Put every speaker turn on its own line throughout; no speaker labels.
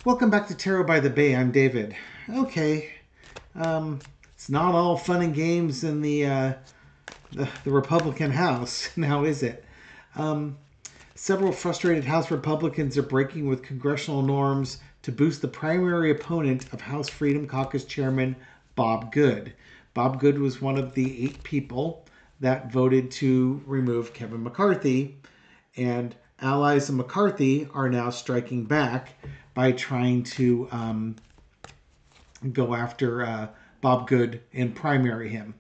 Welcome back to Tarot by the Bay. I'm David. Okay, it's not all fun and games in the Republican House, now is it? Um, Several frustrated House Republicans are breaking with congressional norms to boost the primary opponent of House Freedom Caucus Chairman Bob Good. Bob Good was one of the 8 people that voted to remove Kevin McCarthy, and allies of McCarthy are now striking back by trying to go after Bob Good and primary him.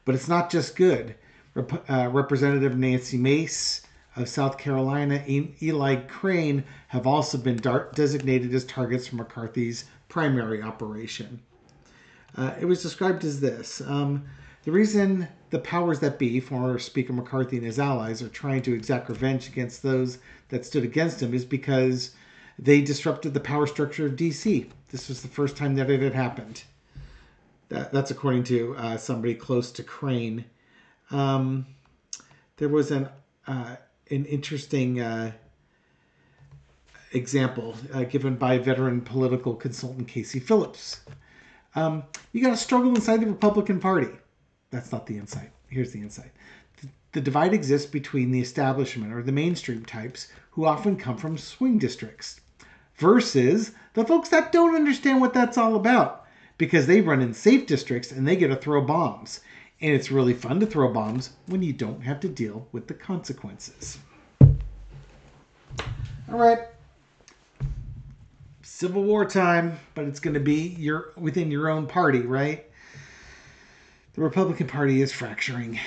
But it's not just Good. Representative Nancy Mace of South Carolina and Eli Crane have also been designated as targets for McCarthy's primary operation. It was described as this. The reason the powers that be, former Speaker McCarthy and his allies, are trying to exact revenge against those that stood against him is because they disrupted the power structure of D.C. This was the first time that it had happened. That's according to somebody close to Crane. There was an interesting example given by veteran political consultant Casey Phillips. You got a struggle inside the Republican Party. That's not the insight. Here's the insight. The divide exists between the establishment or the mainstream types who often come from swing districts versus the folks that don't understand what that's all about because they run in safe districts and they get to throw bombs. And it's really fun to throw bombs when you don't have to deal with the consequences. All right. Civil War time, but it's going to be within your own party, right? The Republican Party is fracturing,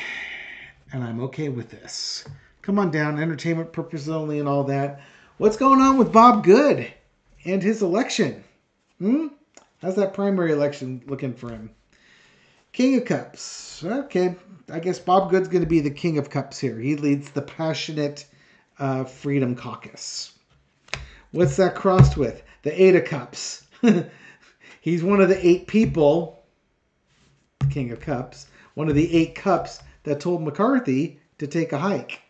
and I'm okay with this. Come on down, entertainment purposes only and all that. What's going on with Bob Good and his election? How's that primary election looking for him? King of Cups. Okay, I guess Bob Good's going to be the King of Cups here. He leads the passionate Freedom Caucus. What's that crossed with? The 8 of Cups. He's one of the 8 people, the King of Cups, one of the 8 cups that told McCarthy to take a hike.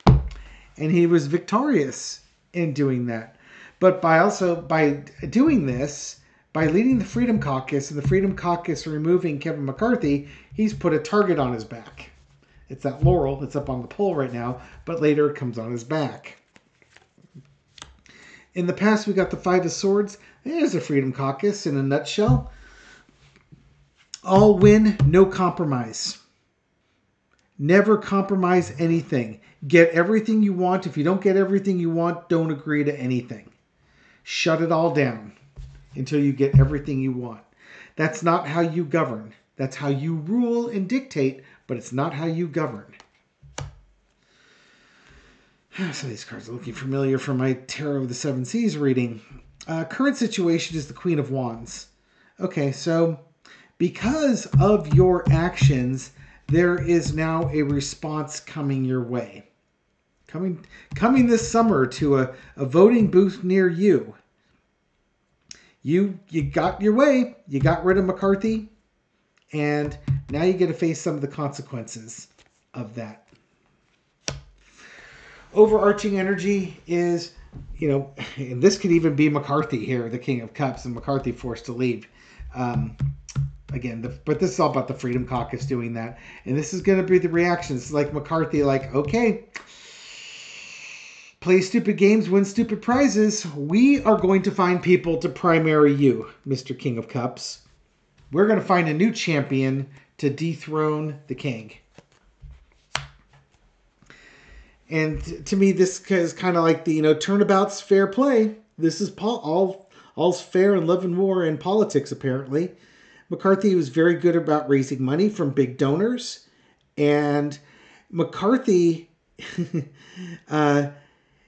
And he was victorious in doing that. But by doing this, by leading the Freedom Caucus and the Freedom Caucus removing Kevin McCarthy, he's put a target on his back. It's that laurel that's up on the pole right now, but later it comes on his back. In the past, we got the 5 of Swords. There's the Freedom Caucus in a nutshell. All win, no compromise. Never compromise anything. Get everything you want. If you don't get everything you want, don't agree to anything. Shut it all down until you get everything you want. That's not how you govern. That's how you rule and dictate, but it's not how you govern. Some of these cards are looking familiar from my Tarot of the Seven Seas reading. Current situation is the Queen of Wands. Okay, so because of your actions, there is now a response coming your way. Coming this summer to a voting booth near you. You got your way. You got rid of McCarthy. And now you get to face some of the consequences of that. Overarching energy is, and this could even be McCarthy here, the King of Cups, and McCarthy forced to leave. But this is all about the Freedom Caucus doing that. And this is going to be the reactions. It's like McCarthy, okay, play stupid games, win stupid prizes. We are going to find people to primary you, Mr. King of Cups. We're going to find a new champion to dethrone the king. And to me, this is kind of like the, turnabout's fair play. This is all's fair in love and war in politics, apparently. McCarthy was very good about raising money from big donors. And McCarthy,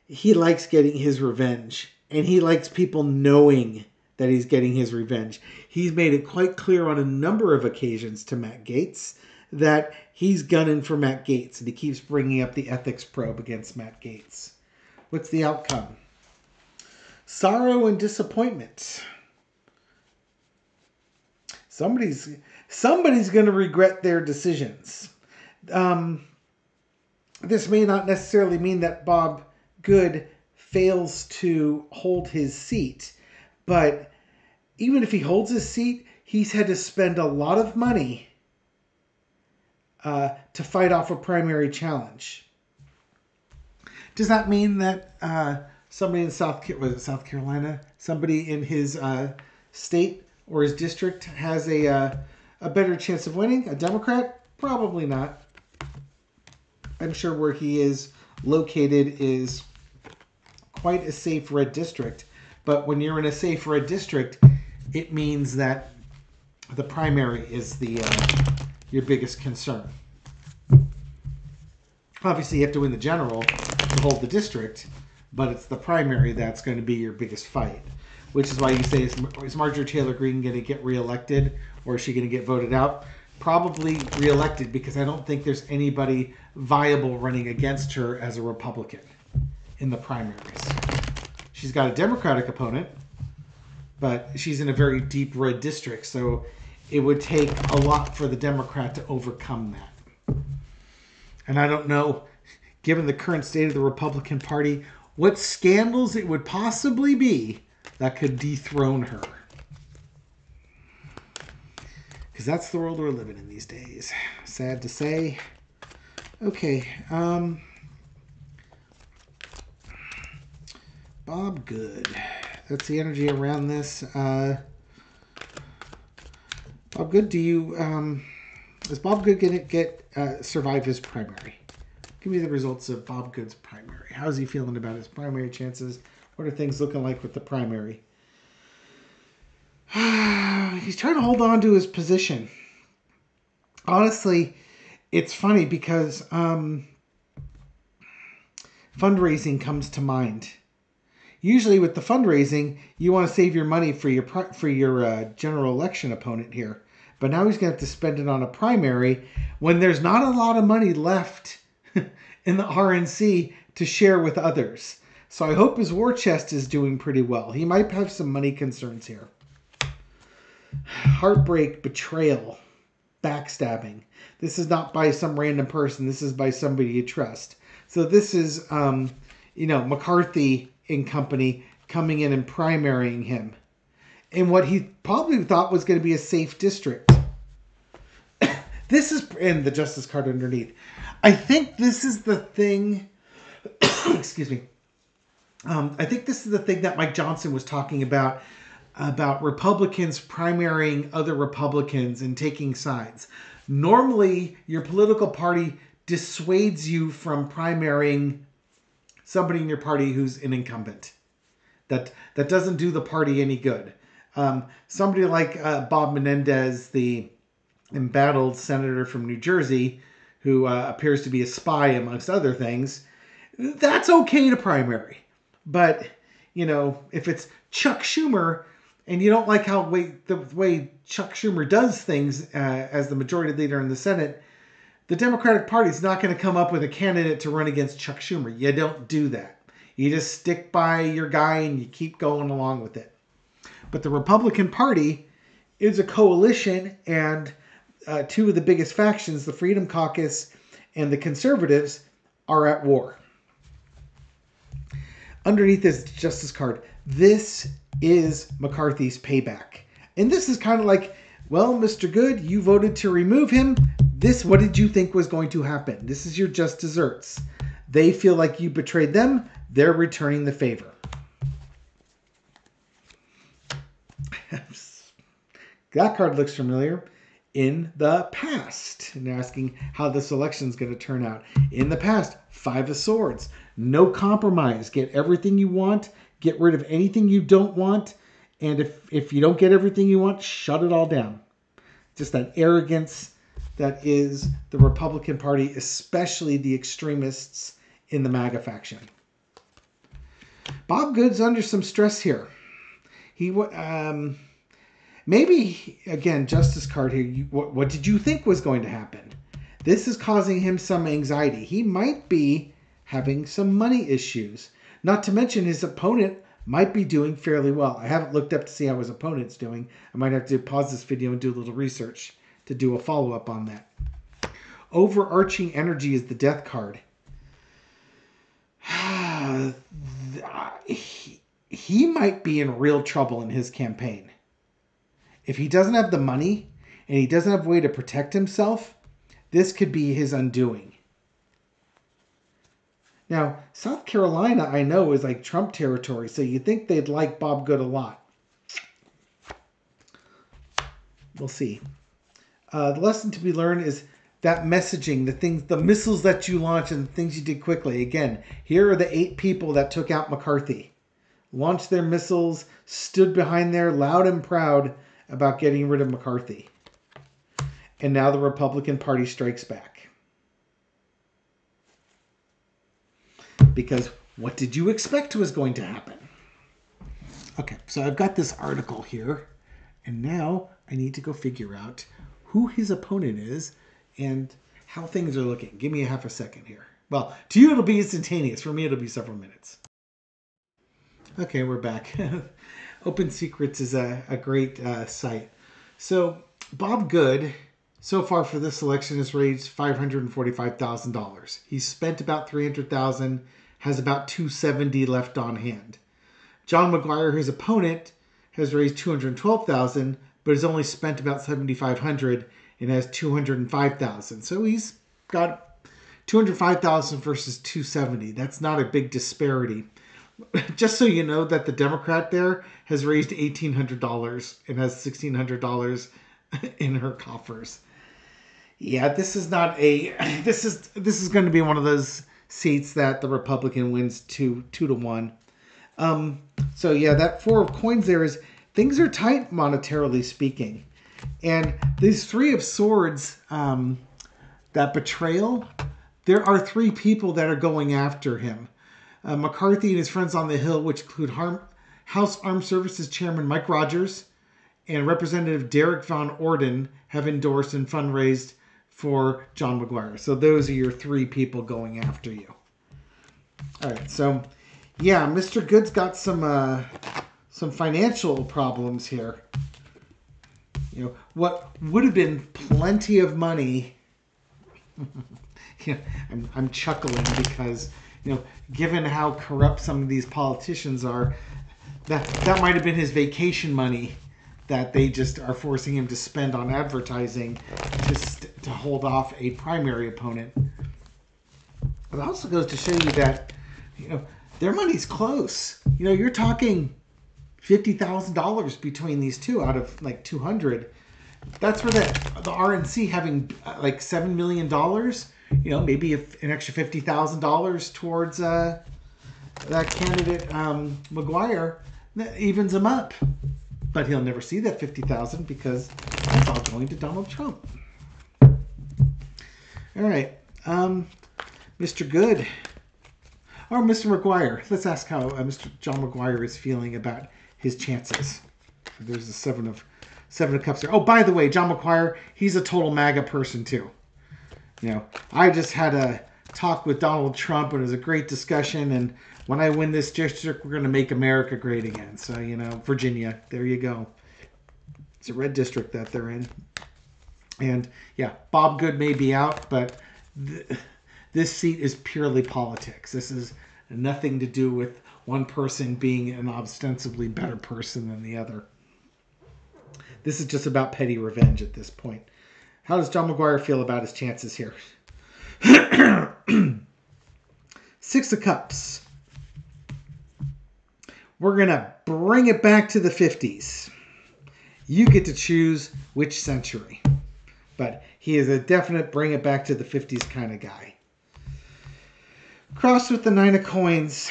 he likes getting his revenge. And he likes people knowing that he's getting his revenge. He's made it quite clear on a number of occasions to Matt Gaetz that he's gunning for Matt Gaetz, and he keeps bringing up the ethics probe against Matt Gaetz. What's the outcome? Sorrow and disappointment. Somebody's going to regret their decisions. This may not necessarily mean that Bob Good fails to hold his seat, But even if he holds his seat, he's had to spend a lot of money to fight off a primary challenge. Does that mean that somebody in South Carolina, somebody in his state or his district has a better chance of winning? A Democrat? Probably not. I'm sure where he is located is quite a safe red district. But when you're in a safe red district, it means that the primary is your biggest concern. Obviously, you have to win the general to hold the district, but it's the primary that's going to be your biggest fight, which is why you say, is Marjorie Taylor Greene going to get reelected, or is she going to get voted out? Probably reelected, because I don't think there's anybody viable running against her as a Republican in the primaries. She's got a Democratic opponent, but she's in a very deep red district, so it would take a lot for the Democrat to overcome that. And I don't know, given the current state of the Republican Party, what scandals it would possibly be that could dethrone her. Because that's the world we're living in these days. Sad to say. Okay. Bob Good. That's the energy around this. Bob Good, do you... is Bob Good going to survive his primary? Give me the results of Bob Good's primary. How's he feeling about his primary chances? What are things looking like with the primary? He's trying to hold on to his position. Honestly, it's funny because fundraising comes to mind. Usually with the fundraising, you want to save your money for your general election opponent here. But now he's going to have to spend it on a primary when there's not a lot of money left in the RNC to share with others. So I hope his war chest is doing pretty well. He might have some money concerns here. Heartbreak, betrayal, backstabbing. This is not by some random person. This is by somebody you trust. So this is, McCarthy and company coming in and primarying him in what he probably thought was going to be a safe district. This is, and the Justice card underneath. I think this is the thing, excuse me. I think this is the thing that Mike Johnson was talking about Republicans primarying other Republicans and taking sides. Normally, your political party dissuades you from primarying somebody in your party who's an incumbent. That doesn't do the party any good. Somebody like Bob Menendez, the embattled senator from New Jersey, who appears to be a spy amongst other things, that's okay to primary. But, if it's Chuck Schumer and you don't like the way Chuck Schumer does things as the majority leader in the Senate, the Democratic Party is not going to come up with a candidate to run against Chuck Schumer. You don't do that. You just stick by your guy and you keep going along with it. But the Republican Party is a coalition, and two of the biggest factions, the Freedom Caucus and the Conservatives, are at war. Underneath this Justice card, this is McCarthy's payback. And this is kind of like, well, Mr. Good, you voted to remove him. What did you think was going to happen? This is your just desserts. They feel like you betrayed them. They're returning the favor. That card looks familiar. In the past, and asking how this election is going to turn out. In the past, 5 of Swords. No compromise. Get everything you want. Get rid of anything you don't want. And if you don't get everything you want, shut it all down. Just that arrogance that is the Republican Party, especially the extremists in the MAGA faction. Bob Good's under some stress here. Maybe, again, Justice card here, what did you think was going to happen? This is causing him some anxiety. He might be having some money issues. Not to mention his opponent might be doing fairly well. I haven't looked up to see how his opponent's doing. I might have to pause this video and do a little research to do a follow-up on that. Overarching energy is the death card. he might be in real trouble in his campaign. If he doesn't have the money and he doesn't have a way to protect himself, this could be his undoing. Now, South Carolina, I know, is like Trump territory, so you'd think they'd like Bob Good a lot. We'll see. The lesson to be learned is that messaging, the missiles that you launch and the things you did quickly. Again, here are the 8 people that took out McCarthy. Launched their missiles, stood behind there loud and proud about getting rid of McCarthy. And now the Republican Party strikes back. Because what did you expect was going to happen? Okay, so I've got this article here. And now I need to go figure out who his opponent is and how things are looking. Give me a half a second here. Well, to you it'll be instantaneous. For me it'll be several minutes. Okay, we're back. Open Secrets is a great site. So Bob Good, so far for this election, has raised $545,000. He's spent about $300,000, has about $270 left on hand. John McGuire, his opponent, has raised $212,000, but has only spent about $7,500 and has $205,000. So he's got $205,000 versus $270. That's not a big disparity. Just so you know that the Democrat there has raised $1,800 and has $1,600 in her coffers. Yeah, this is not a. This is going to be one of those seats that the Republican wins 2-1. So yeah, that 4 of coins there is things are tight monetarily speaking, and these 3 of swords, that betrayal. There are 3 people that are going after him. McCarthy and his friends on the Hill, which include House Armed Services Chairman Mike Rogers and Representative Derek Von Orden, have endorsed and fundraised for John McGuire. So those are your 3 people going after you. All right, so yeah, Mr. Good's got some financial problems here. You know, what would have been plenty of money. I'm chuckling because, given how corrupt some of these politicians are, that might have been his vacation money that they just are forcing him to spend on advertising just to hold off a primary opponent. It also goes to show you that, their money's close. You're talking $50,000 between these two out of like 200. That's where the RNC having like $7 million, maybe an extra $50,000 towards that candidate, McGuire, that evens him up. But he'll never see that $50,000 because that's all going to Donald Trump. All right. Mr. Good. Or Mr. McGuire. Let's ask how Mr. John McGuire is feeling about his chances. There's the 7 of Cups there. Oh, by the way, John McGuire, he's a total MAGA person too. I just had a talk with Donald Trump, and it was a great discussion. And when I win this district, we're going to make America great again. So, Virginia, there you go. It's a red district that they're in. And yeah, Bob Good may be out, but this seat is purely politics. This is nothing to do with one person being an ostensibly better person than the other. This is just about petty revenge at this point. How does John McGuire feel about his chances here? 6 of Cups. We're going to bring it back to the 50s. You get to choose which century. But he is a definite bring it back to the 50s kind of guy. Crossed with the 9 of Coins.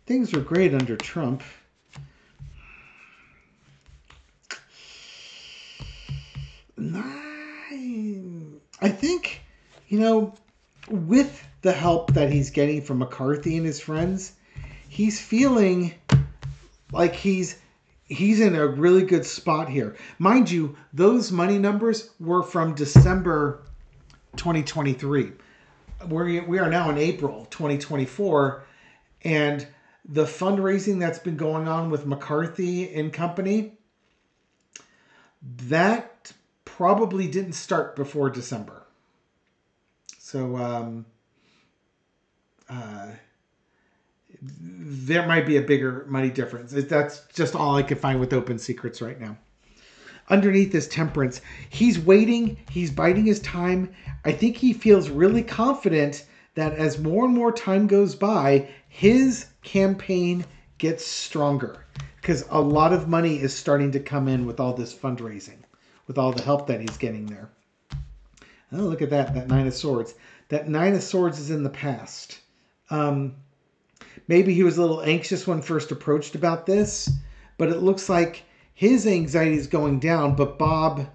Things were great under Trump. I think, with the help that he's getting from McCarthy and his friends, he's feeling like he's in a really good spot here. Mind you, those money numbers were from December 2023. We are now in April 2024, and the fundraising that's been going on with McCarthy and company, that probably didn't start before December. So there might be a bigger money difference. That's just all I can find with open secrets right now. Underneath is temperance. He's waiting. He's biding his time. I think he feels really confident that as more and more time goes by, his campaign gets stronger because a lot of money is starting to come in with all this fundraising, with all the help that he's getting there. Oh, look at that Nine of Swords. That Nine of Swords is in the past. Maybe he was a little anxious when first approached about this, but it looks like his anxiety is going down, but Bob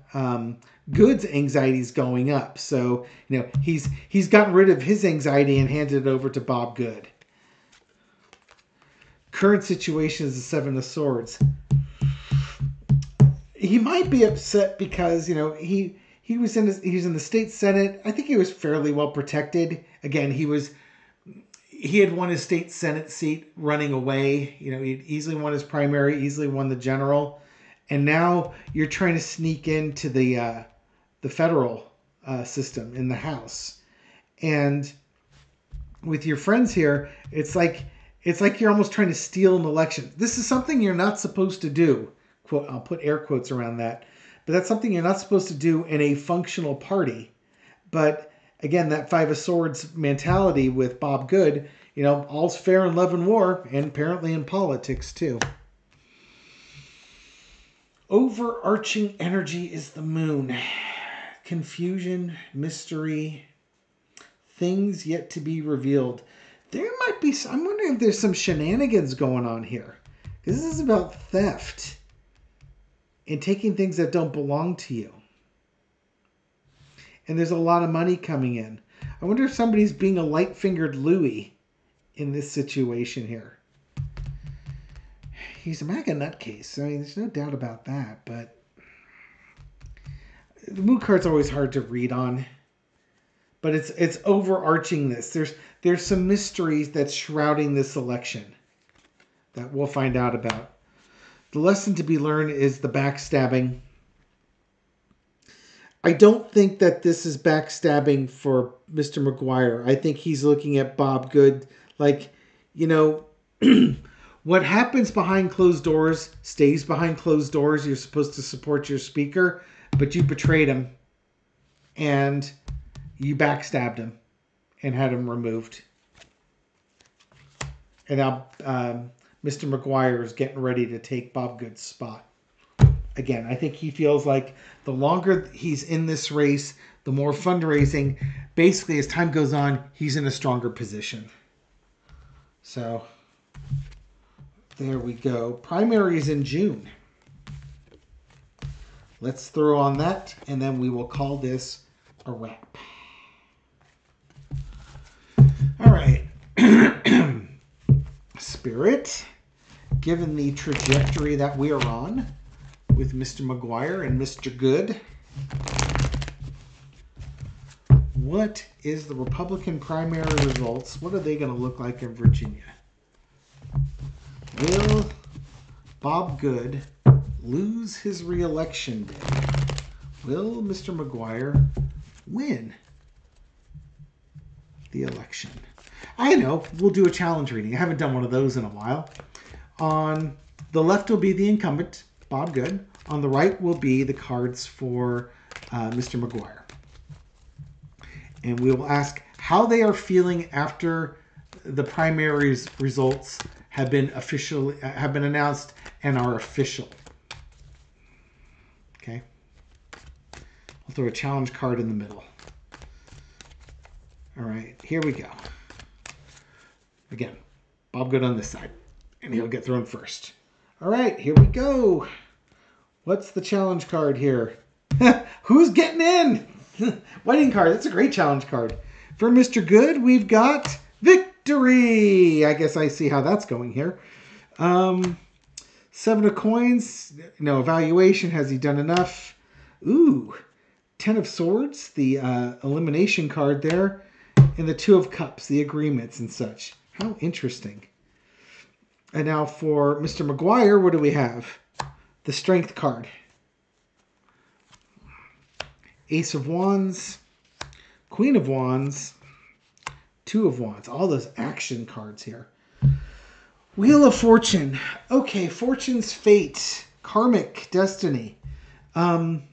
Good's anxiety is going up. So, he's gotten rid of his anxiety and handed it over to Bob Good. Current situation is the Seven of Swords. He might be upset because, he was in the state senate. I think he was fairly well protected. Again, he had won his state senate seat running away. He'd easily won his primary, easily won the general. And now you're trying to sneak into the federal system in the House. And with your friends here, it's like you're almost trying to steal an election. This is something you're not supposed to do. Quote, I'll put air quotes around that. But that's something you're not supposed to do in a functional party. But again, that Five of Swords mentality with Bob Good, all's fair in love and war, and apparently in politics too. Overarching energy is the moon. Confusion, mystery, things yet to be revealed. There might be, I'm wondering if there's some shenanigans going on here. This is about theft and taking things that don't belong to you. And there's a lot of money coming in. I wonder if somebody's being a light-fingered Louie in this situation here. He's a MAGA nutcase. I mean, there's no doubt about that. But the moon card's always hard to read on. But it's overarching this. There's some mysteries that's shrouding this election that we'll find out about. The lesson to be learned is the backstabbing. I don't think that this is backstabbing for Mr. McGuire. I think he's looking at Bob Good like, what happens behind closed doors stays behind closed doors. You're supposed to support your speaker, but you betrayed him and you backstabbed him and had him removed. And now Mr. McGuire is getting ready to take Bob Good's spot. Again, I think he feels like the longer he's in this race, the more fundraising. Basically, as time goes on, he's in a stronger position. So, there we go. Primaries in June. Let's throw on that, and then we will call this a wrap. All right. Spirit, given the trajectory that we are on with Mr. McGuire and Mr. Good, what is the Republican primary results? What are they going to look like in Virginia? Will Bob Good lose his re-election bid? Will Mr. McGuire win the election? I know, we'll do a challenge reading. I haven't done one of those in a while. On the left will be the incumbent, Bob Good. On the right will be the cards for Mr. McGuire. And we will ask how they are feeling after the primaries results have been announced and are official. Okay. I'll throw a challenge card in the middle. All right, here we go. Again, Bob Good on this side, and he'll get thrown first. All right, here we go. What's the challenge card here? Who's getting in? Wedding card. That's a great challenge card. For Mr. Good, we've got victory. I guess I see how that's going here. 7 of coins. No evaluation. Has he done enough? Ooh. 10 of swords. The elimination card there. And the 2 of cups. The agreements and such. How interesting. And now for Mr. McGuire, what do we have? The strength card. Ace of Wands, Queen of Wands, 2 of Wands. All those action cards here. Wheel of Fortune. Okay, Fortune's fate, karmic destiny. Um,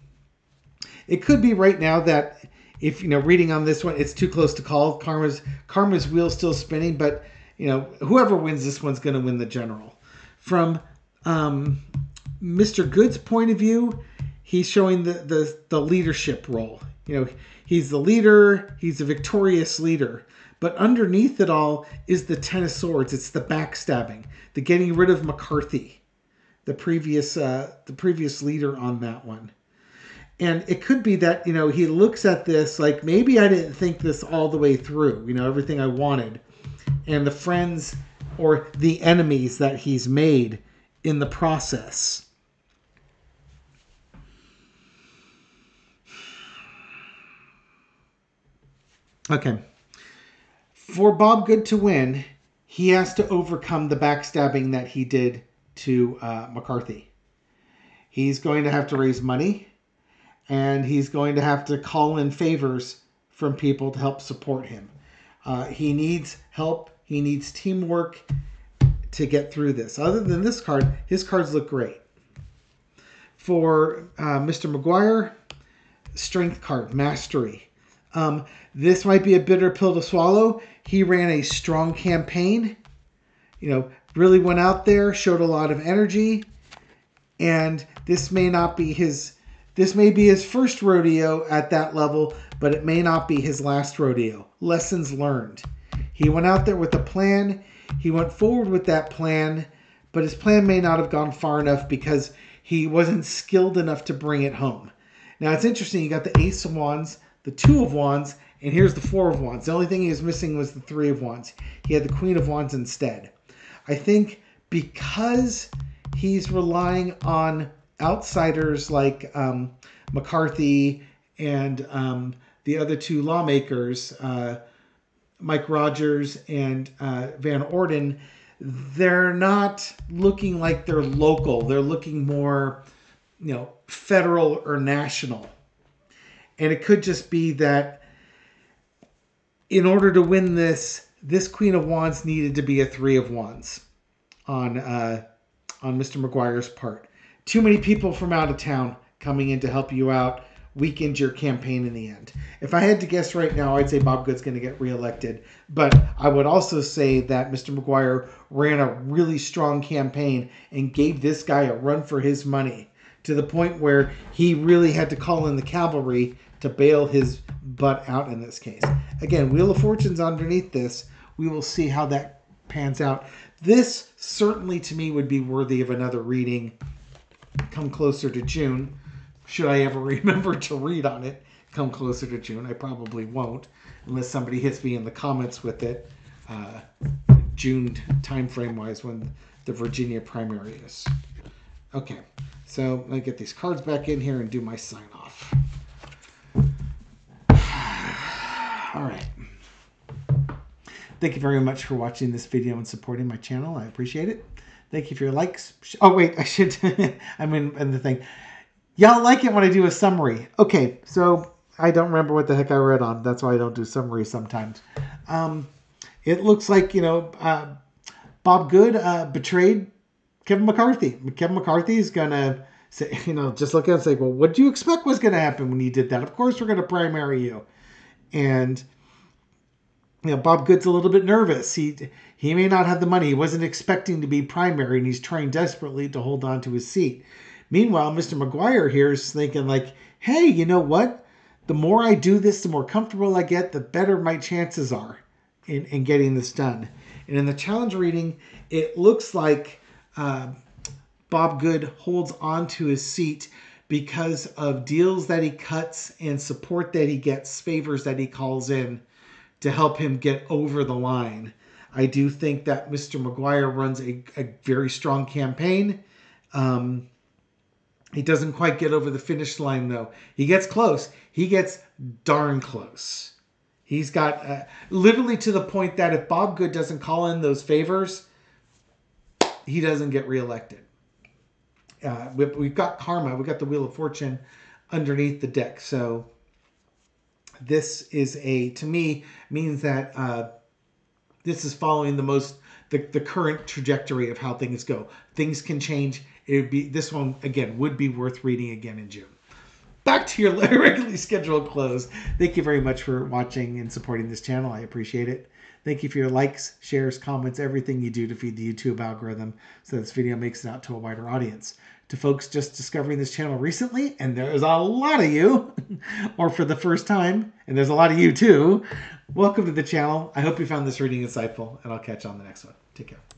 it could be right now that if reading on this one, it's too close to call. Karma's wheel's still spinning, but whoever wins this one's going to win the general. From Mr. Good's point of view, he's showing the leadership role. He's the leader. He's a victorious leader. But underneath it all is the Ten of Swords. It's the backstabbing, the getting rid of McCarthy, the previous leader on that one. And it could be that, he looks at this like, maybe I didn't think this all the way through, everything I wanted. And the friends or the enemies that he's made in the process. Okay. For Bob Good to win, he has to overcome the backstabbing that he did to McCarthy. He's going to have to raise money, and he's going to have to call in favors from people to help support him. He needs help. He needs teamwork to get through this. Other than this card, his cards look great. For Mr. McGuire, strength card, mastery. This might be a bitter pill to swallow. He ran a strong campaign, really went out there, showed a lot of energy, and this may be his first rodeo at that level, but it may not be his last rodeo. Lessons learned. He went out there with a plan. He went forward with that plan, but his plan may not have gone far enough because he wasn't skilled enough to bring it home. Now, it's interesting. You got the Ace of Wands, the Two of Wands, and here's the Four of Wands. The only thing he was missing was the Three of Wands. He had the Queen of Wands instead. I think because he's relying on outsiders like McCarthy and the other two lawmakers, Mike Rogers and Van Orden, they're not looking like they're local. They're looking more, federal or national. And it could just be that in order to win this Queen of Wands needed to be a Three of Wands on Mr. McGuire's part. Too many people from out of town coming in to help you out weakened your campaign in the end. If I had to guess right now, I'd say Bob Good's going to get reelected. But I would also say that Mr. McGuire ran a really strong campaign and gave this guy a run for his money to the point where he really had to call in the cavalry to bail his butt out in this case. Again, Wheel of Fortune's underneath this. We will see how that pans out. This certainly to me would be worthy of another reading come closer to June. Should I ever remember to read on it come closer to June? I probably won't unless somebody hits me in the comments with it June time frame wise when the Virginia primary is. Okay, so let me get these cards back in here and do my sign off. All right. Thank you very much for watching this video and supporting my channel. I appreciate it. Thank you for your likes. Oh, wait, I should. I'm in the thing. Y'all like it when I do a summary. Okay, so I don't remember what the heck I read on. That's why I don't do summaries sometimes. It looks like, Bob Good betrayed Kevin McCarthy. Kevin McCarthy is going to say, just look at it and say, well, what do you expect was going to happen when you did that? Of course we're going to primary you. And, Bob Good's a little bit nervous. He may not have the money. He wasn't expecting to be primary, and he's trying desperately to hold on to his seat. Meanwhile, Mr. McGuire here is thinking like, hey, you know what? The more I do this, the more comfortable I get, the better my chances are in getting this done. And in the challenge reading, it looks like Bob Good holds on to his seat because of deals that he cuts and support that he gets, favors that he calls in to help him get over the line. I do think that Mr. McGuire runs a very strong campaign. He doesn't quite get over the finish line, though. He gets close. He gets darn close. He's got literally to the point that if Bob Good doesn't call in those favors, he doesn't get reelected. We've got karma. We've got the Wheel of Fortune underneath the deck. So this is to me, means that this is following the current trajectory of how things go. Things can change. This one again would be worth reading again in June. Back to your regularly scheduled close. Thank you very much for watching and supporting this channel. I appreciate it. Thank you for your likes, shares, comments, everything you do to feed the YouTube algorithm so this video makes it out to a wider audience. To folks just discovering this channel recently, and there's a lot of you, or for the first time, and there's a lot of you too, welcome to the channel. I hope you found this reading insightful, and I'll catch you on the next one. Take care.